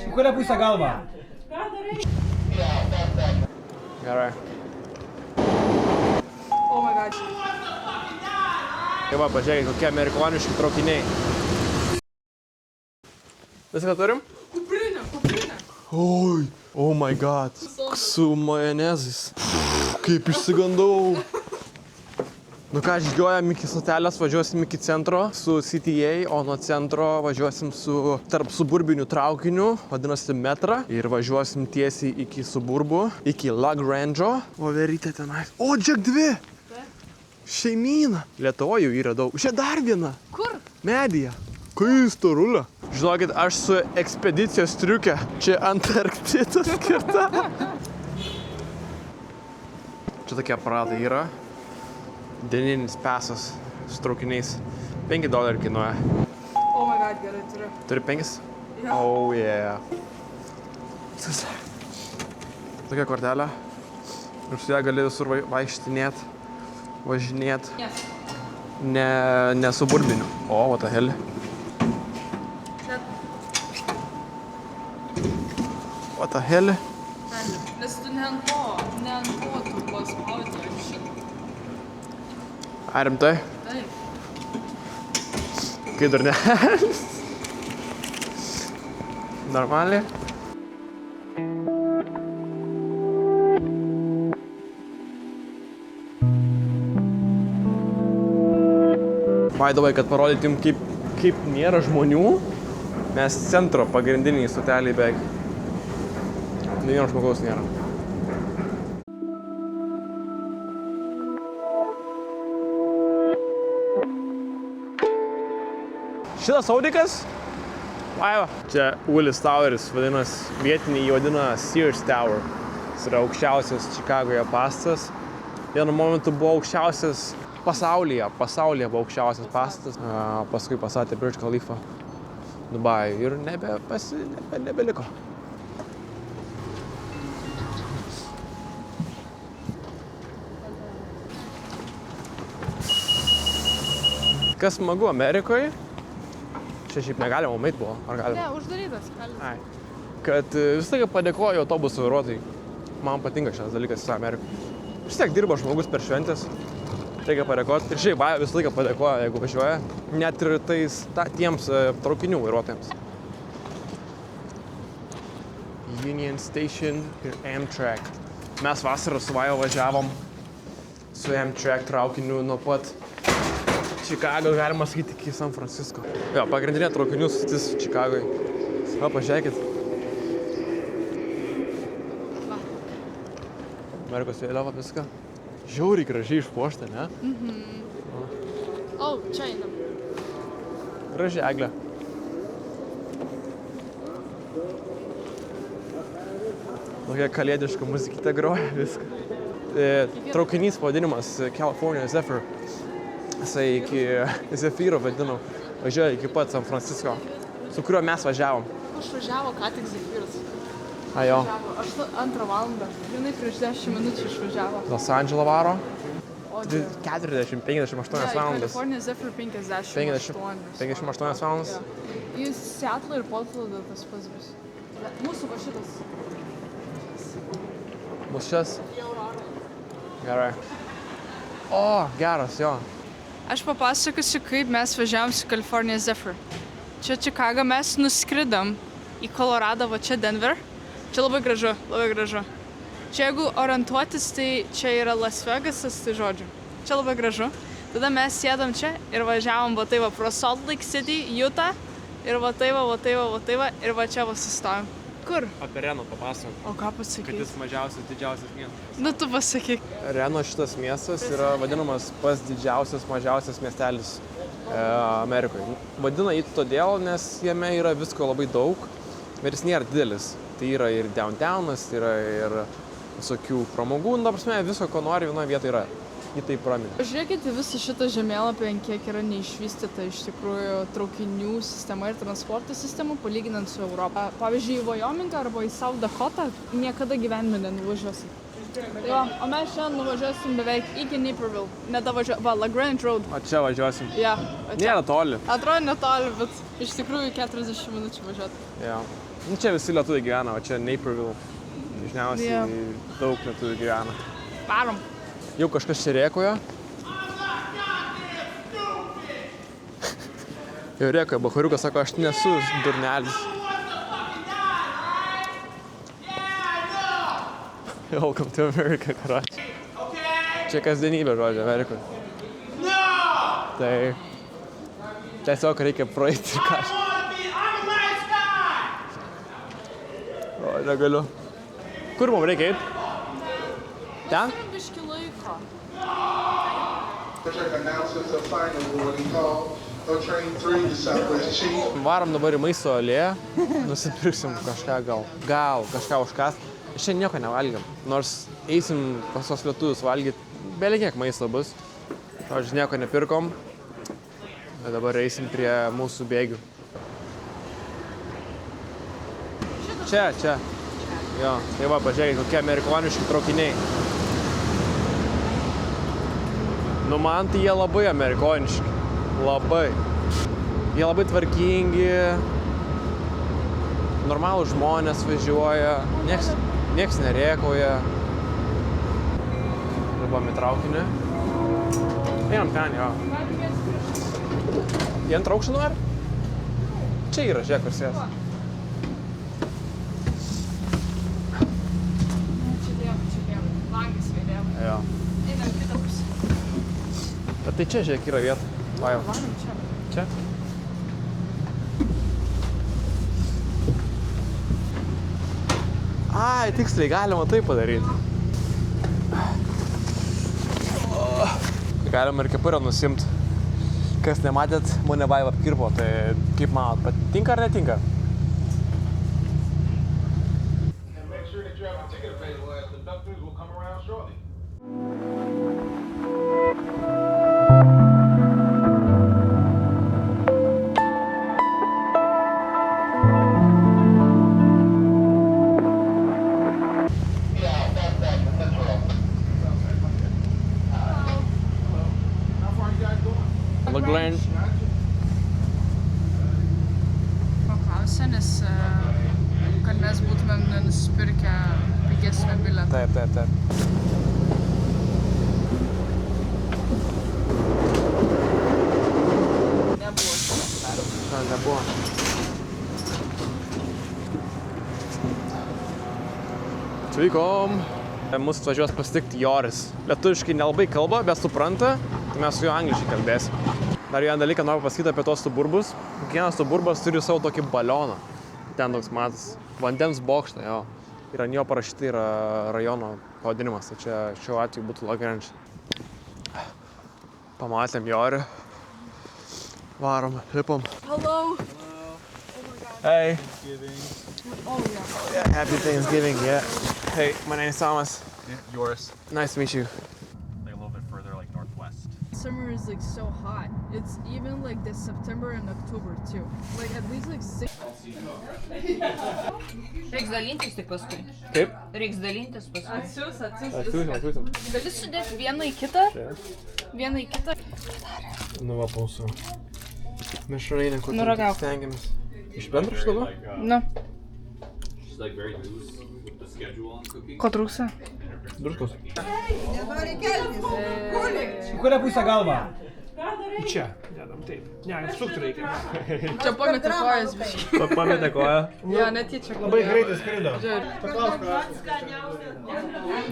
Į kurią pusę galvą? Gerai. Oh my god. Tai va, pažiūrėkit, kokie amerikoniški traukiniai. Viską turim? Kuprinė. Oi, oh my god. Su majonezais. Kaip išsigandau. Nu ką, žygiuojam iki stotelės, važiuosim iki centro su CTA, o nuo centro važiuosim su tarp suburbinių traukinių, vadinasi metrą. Ir važiuosim tiesiai iki suburbų, iki Lagrange'o. Voverytė tenais. O, Jack 2! Šeimyna. Lietuvoje jų yra daug. Čia dar viena. Kur? Medyje. Kai storulė. Žinokit, aš su ekspedicijos triukė. Čia Antarktida skirta. Čia tokie aparatai yra. Dieninis pasas su traukiniais. $5 kainuoja. Oh my god, gerai turiu. Turi 5? Jo. Oh yeah. Tokia kortelė. Ir su ją gali visur vaikštinėt, važinėt. Yes. Ne suburbiniu. O, what the hell. What the hell? Nes tu ne ant ko tu paspaudė šitą. Ar rimtai? Taip. Kai dar ne. Normaliai? Vaidovai, kad parodytum, kaip nėra žmonių, mes centro pagrindiniai stoteliai beveik. Nė vieno žmogaus nėra. Šitas audikas? Vaiva. Čia Willis Toweris, vadinasi, vietiniai jį vadina Sears Tower. Jis yra aukščiausias Čikagoje pastatas. Vienu momentu buvo aukščiausias pasaulyje buvo aukščiausias pastatas. Paskui pastatė Burj Khalifa Dubajuje ir nebeliko. Kas smagu Amerikoje, čia šiaip negalima umait buvo, ar galima? Ne, uždarytas. Ai. Kad vis laiką padėkoju autobusų vairuotojai. Man patinka šitas dalykas visą Ameriką. Vis tiek dirba žmogus per šventės, reikia padėkoti. Ir šiaip vis laiką padėkoja, jeigu važiuoja, net ir tiems traukinių vairuotojams. Union Station ir Amtrak. Mes vasarą su Vaiva važiavom su Amtrak traukiniu nuo pat Čikago, galima sakyti, iki San Francisco. Jo, pagrindinė traukinių stotis Čikagoje. Va, pažiūrėkit. Amerikos vėliava viską. Žiauriai gražiai išpuošta, ne? O, čia einam. Graži eglė. Tokia kalėdiška muzikytė groja viską. Traukinys pavadinimas California Zephyr. Jisai iki Zephyro vadinau. Važiuoja iki pat San Francisco, su kuriuo mes važiavom. Išvažiavo ką tik Zephyras. A, jo. 2 valandą. Jinai prieš 10 minučių išvažiavo. Los Andželo varo. O, 40-58 valandas. California Zephyr 58 valandas. Į Seatlą ir Portlandą tas pats bus. Mūsų va šitas. Mūsų šias? Gerai. O, geras, jo. Aš papasakosiu, kaip mes važiavom su California Zephyr. Čia Čikagą mes nuskridom į Koloradą, va čia Denver. Čia labai gražu, labai gražu. Čia jeigu orientuotis, tai čia yra Las Vegasas, tai žodžiu. Čia labai gražu. Tada mes sėdom čia ir važiavom va tai va pro Salt Lake City, Utah. Ir va tai va, ir va čia va sustojom. Kur? Apie Reno papasakok. O ką pasakyti? Kad jis mažiausias, didžiausias miestas. Nu, tu pasakyk. Reno šitas miestas yra vadinamas pats didžiausias, mažiausias miestelis Amerikoje. Vadina jį todėl, nes jame yra visko labai daug, bet jis nėra didelis. Tai yra ir downtownas, tai yra ir visokių pramogų, nu, prasme, viso, ko nori, vienoje vietoje yra. Jį taip praminė. Žiūrėkite visą šitą žemėlapį, kiek yra neišvystyta iš tikrųjų traukinių sistema ir transporto sistema, palyginant su Europą. Pavyzdžiui, į Wyomingą arba į South Dakota niekada gyvenime nenuvažiuosi. Jo, o mes šiandien nuvažiuosim beveik iki Naperville. Lagrange Road. O čia važiuosim. Ja, Nėra toli. Atrodo netoli, bet iš tikrųjų 40 minučių važiuoti. Ja. Nu, čia visi lietuviai gyvena, o čia Naperville. Dažniausiai daug lietuvių gyvena. Varom. Jau kažkas čia rėkojo. Jau rėkojo, bachariukas sako, aš nesu durnelis. Welcome to America, karoči. Čia kasdienybė, žodžiu, Amerikoje. Tai tiesiog reikia praeiti ir kažką. O, negaliu. Kur mums reikia eiti? Ten? Biški laiko. Varom dabar į maisto alėją, nusipirksim kažką gal kažką užkast. Šiandien nieko nevalgiam, nors eisim pas tos lietuvius valgyti, belie kiek maisto bus. Žodžiu, nieko nepirkom, bet dabar eisim prie mūsų bėgių. Čia. Jo, tai va, pažiūrėkit, kokie amerikoniški traukiniai. Nu, man tai jie labai amerikoniški. Labai. Jie labai tvarkingi. Normalūs žmonės važiuoja. Nieks nerėkauja. Dabar į traukinį. Einam ten, jo. Jie ant aukštų nori? Čia yra, žiūrėk, kur sės. Jo. Einam kitą pusę. Bet tai čia, žiūrėk, yra vieta. Vajau. Varom čia. Čia? Ai, tiksliai, galima taip padaryti. Galima ir kepurę nusimt. Kas nematėt, mane vaiva apkirpo, tai kaip manot, patinka ar netinka? Lagrange. Paklausė, nes kad mes būtumėm nusipirkę pigesnį bilietą. Taip. Nebuvo. Atvykom. Mūsų atvažiuos pasitikti Joris. Lietuviškai nelabai kalba, bet supranta, tai mes su juo angliškai kalbėsim. Dar vieną dalyką noriu pasakyti apie tos suburbus. Kiekvienas suburbas turi savo tokį balioną. Ten toks matas. Vandens bokštą, jo. Ir ant jo parašyta yra rajono pavadinimas. Tai čia šiuo atveju būtų Lagrange. Pamatėm Jorį. Varom, lipom. Hello. Hey. Oh, yeah. Happy Thanksgiving, yeah. Hey, my name is Thomas. Yeah, yours. Nice to meet you. Like a little bit further, like northwest. Summer is like so hot. It's even like this September and October too. Like at least like 6. Reiks dalintis tik paskui. Kaip? Reiks dalintis paskui. Atsiūsim. Gali sudėti vieną į kitą? Vieną į kitą? Nu va, mūsų mišrainė, kur Nuragauk. stengiamės. Iš bendro šitą? Nu. She's like very loose with the schedule on cooking. Ko trūksta? Druskos. Į kurią pusę galvą? Čia, dedam taip. Ne, sukti reikia. Čia pametė kojas biškai. Pametė koją. Jo, netyčia. Labai greitai skrido.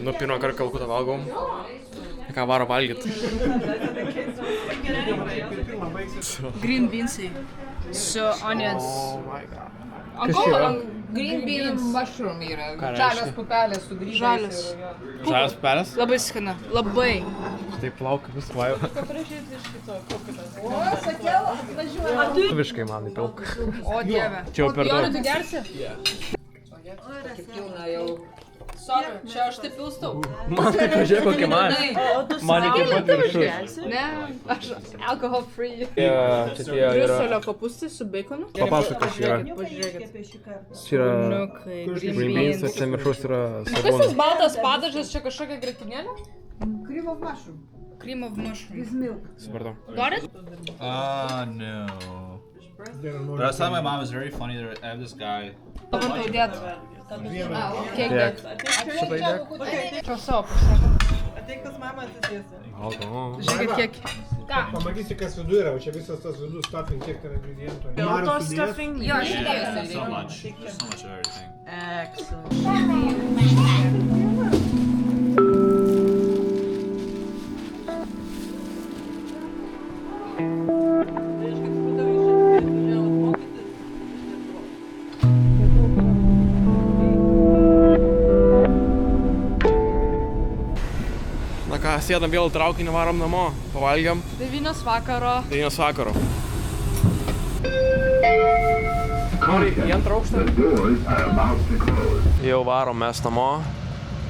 Nu, pirmą kartą kalkutą valgom. Ką varo valgyt? Green beansai su onions. Oh my god. Green bean mushroom yra. Ką reiškia? Žalias pupelės su grybais. Žalias. Žalias pelės? Labai skana. Labai. Taip plaukia vis vajau. O, sakiau, atvažiuoju. Lietuviškai man įpilk. O dieve. Čia jau per daug. Jori, tu gersi? Pilna jau. Sorry, čia aš taip pilstau. Man tai pažiūrėk kokia man. Man iki pat viršus. Ne, aš alcohol free. Čia tie yra. Briuselio kopūstai su baconu. Papasakok, kas yra. Pažiūrėkit. Čia yra Nukai, green green beans, o beans. čia viršus yra Kas tas svogūnas. baltas padažas, čia kažkokia grietinėlė? Cream of mushroom Cream of mushroom. with milk. Supratau. Got it? No. There But I was telling my mom it's very funny. I have this guy. Kiek dėt? Šitą įdėk. Čia savo pasako. Ateik pas mamą atsisėsi. Žiūrėkit, kiek. Pamatysi, kas viduje yra, o čia visas tas vidus stuffing, kiek ten ingredientų. Jau to stuffing. Jo, aš Yeah, įdėjau. so much. So much of everything. Excellent. Na ką, sėdam vėl į traukinį, varom namo, pavalgiam. 9 vakaro. 9 vakaro. Nori į antrą aukštą? Jau varom mes namo,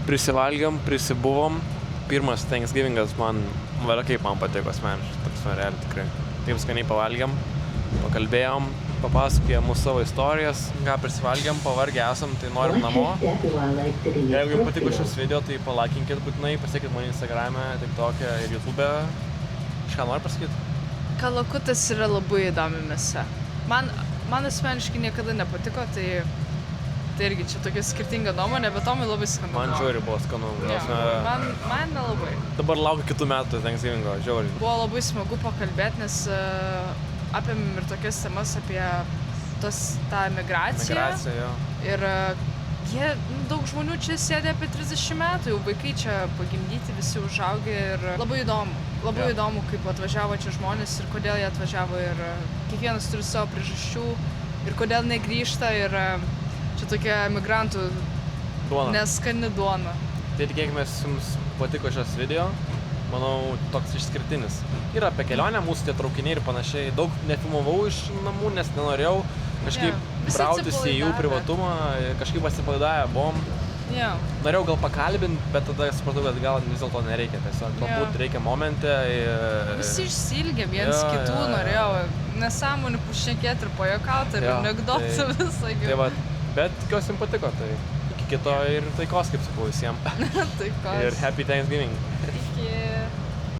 prisivalgiam, prisibuvom. Pirmas Thanksgivingas man, kaip man patiko asmeniškai, toks realiai tikrai. Taip skaniai pavalgiam, pakalbėjom, papasakojom mūsų savo istorijas, ką prisivalgiam, pavargę esam, tai norim namo. Jeigu jums patiko šis video, tai palaikinkit būtinai, pasiekit mane Instagram'e, TikTok'e ir YouTube'e. Kažką nori pasakyti? Kalakutas yra labai įdomi mėsa. Man asmeniškai niekada nepatiko, tai irgi čia tokia skirtinga nuomonė, bet Tomui labai skanu. Man žiauriai buvo skanu. Man nelabai. Dabar laukiu kitų metų Thanksgivingo, žiauriai. Buvo labai smagu pakalbėti, nes apėmėm ir tokias temas apie tą migraciją. Migracija, jo. Ir daug žmonių čia sėdė apie 30 metų, jau vaikai čia pagimdyti, visi užaugę ir labai įdomu. Labai įdomu, kaip atvažiavo čia žmonės ir kodėl jie atvažiavo ir kiekvienas turi savo priežasčių ir kodėl negrįžta ir čia tokia emigrantų Duona. neskani duona. Tai tikėkimės jums patiko šis video. Manau, toks išskirtinis. Ir apie kelionę, mūsų tie traukiniai ir panašiai. Daug nefilmavau iš namų, nes nenorėjau kažkaip Visi brautis į jų atsipalaidavę. privatumą. Kažkaip atsipalaidavę buvom. Norėjau gal pakalbinti, bet tada supratau, kad gal vis dėlto nereikia. Tiesiog galbūt reikia momente. Visi išsiilgė viens Jo, kitų, jo. norėjau nesąmonių pašnekėti ir pajuokauti ir Jo, anekdotų tai- visą Tai gyvenimą. va, bet tikiuosi jums patiko. Tai iki kito ir taikos, kaip sakau visiems. Tai kas? Ir Happy Thanksgiving.